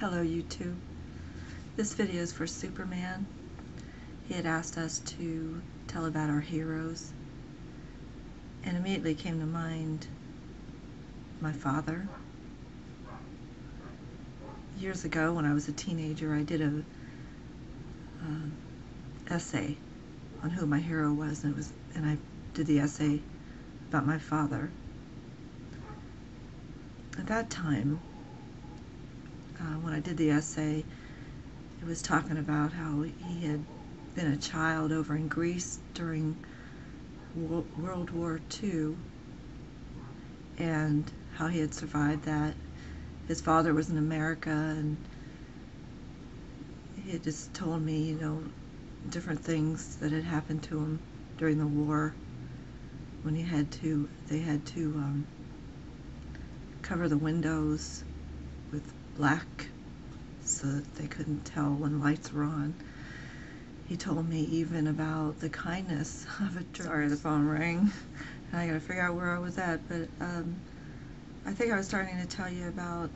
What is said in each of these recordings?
Hello YouTube. This video is for Superman. He had asked us to tell about our heroes, and immediately came to mind my father. Years ago when I was a teenager, I did a essay on who my hero was, and I did the essay about my father. At that time, when I did the essay, it was talking about how he had been a child over in Greece during World War II, and how he had survived that. His father was in America, and he had just told me, different things that had happened to him during the war, when they had to cover the windows with black so that they couldn't tell when lights were on. He told me even about the kindness of a... Sorry, the phone rang. I gotta figure out where I was at, but I think I was starting to tell you about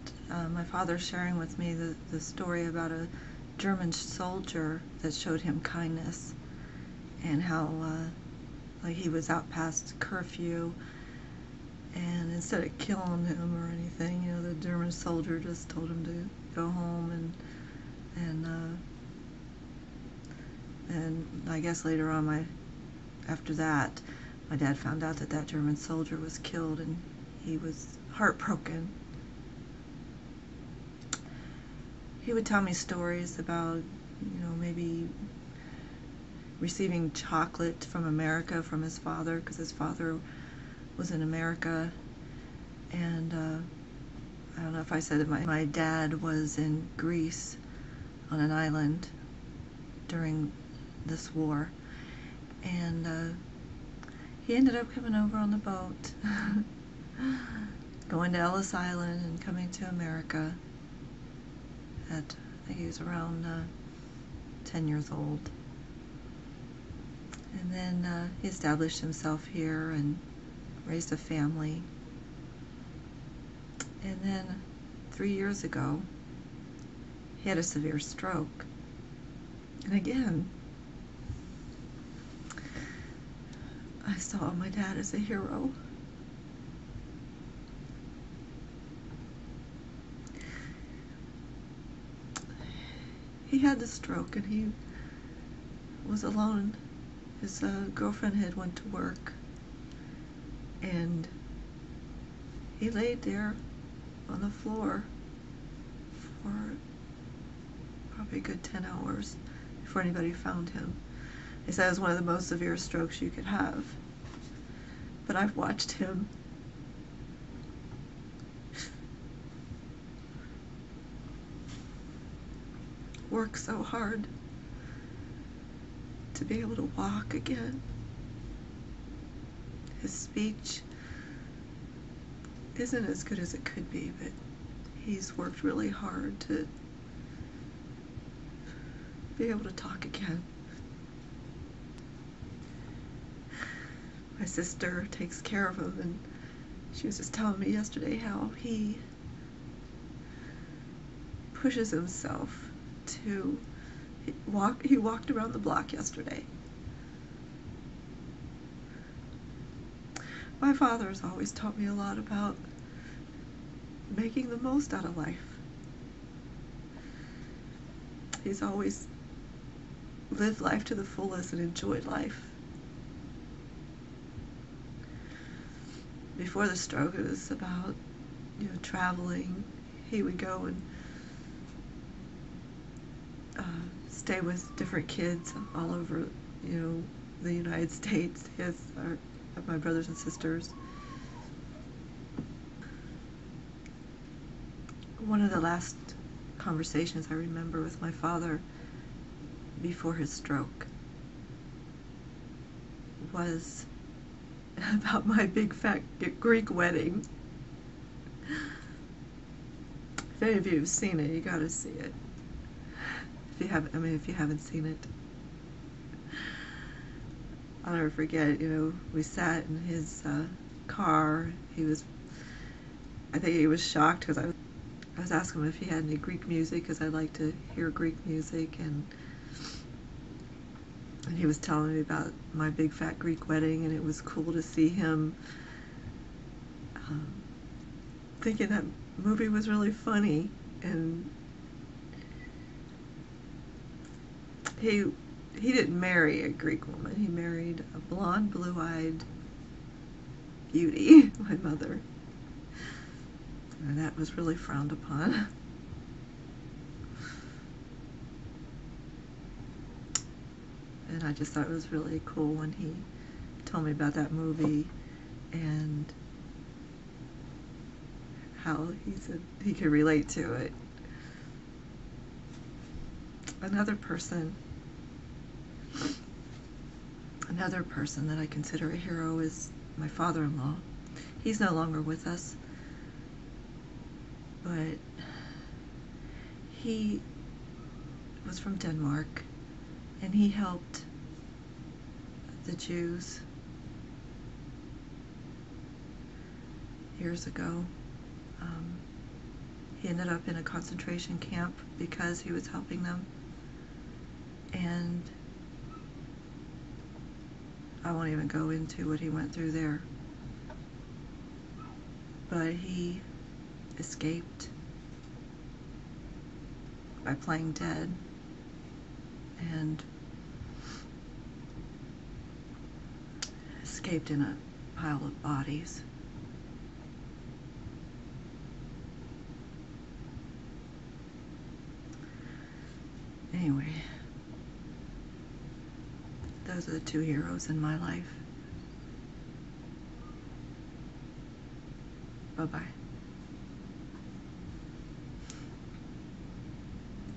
my father sharing with me the story about a German soldier that showed him kindness, and how like he was out past curfew, and instead of killing him or anything, the German soldier just told him to go home, and I guess later on, after that, my dad found out that German soldier was killed, and he was heartbroken. He would tell me stories about, maybe receiving chocolate from America from his father, because his father was in America. And I don't know if I said that my dad was in Greece on an island during this war, and he ended up coming over on the boat, going to Ellis Island and coming to America at, I think he was around 10 years old. And then he established himself here and raised a family. And then 3 years ago, he had a severe stroke. And again, I saw my dad as a hero. He had the stroke and he was alone. His girlfriend had went to work, and he laid there on the floor for probably a good 10 hours before anybody found him. They said it was one of the most severe strokes you could have. But I've watched him work so hard to be able to walk again. His speech isn't as good as it could be, but he's worked really hard to be able to talk again. My sister takes care of him, and she was just telling me yesterday how he pushes himself to walk. He walked around the block yesterday. My father has always taught me a lot about making the most out of life. He's always lived life to the fullest and enjoyed life. Before the stroke, it was about, traveling. He would go and stay with different kids all over, the United States. He has my brothers and sisters. One of the last conversations I remember with my father before his stroke was about my big fat Greek wedding. If any of you have seen it, you gotta see it. If you haven't seen it, I'll never forget. We sat in his car. I think he was shocked because I was asking him if he had any Greek music, because I like to hear Greek music, and he was telling me about My Big Fat Greek Wedding, and it was cool to see him thinking that movie was really funny. And he didn't marry a Greek woman. He married a blonde, blue-eyed beauty, my mother. And that was really frowned upon. And I just thought it was really cool when he told me about that movie and how he said he could relate to it. Another person that I consider a hero is my father-in-law. He's no longer with us, but he was from Denmark, and he helped the Jews years ago. He ended up in a concentration camp because he was helping them, and I won't even go into what he went through there, but he escaped by playing dead, and escaped in a pile of bodies. Anyway, those are the two heroes in my life. Bye-bye.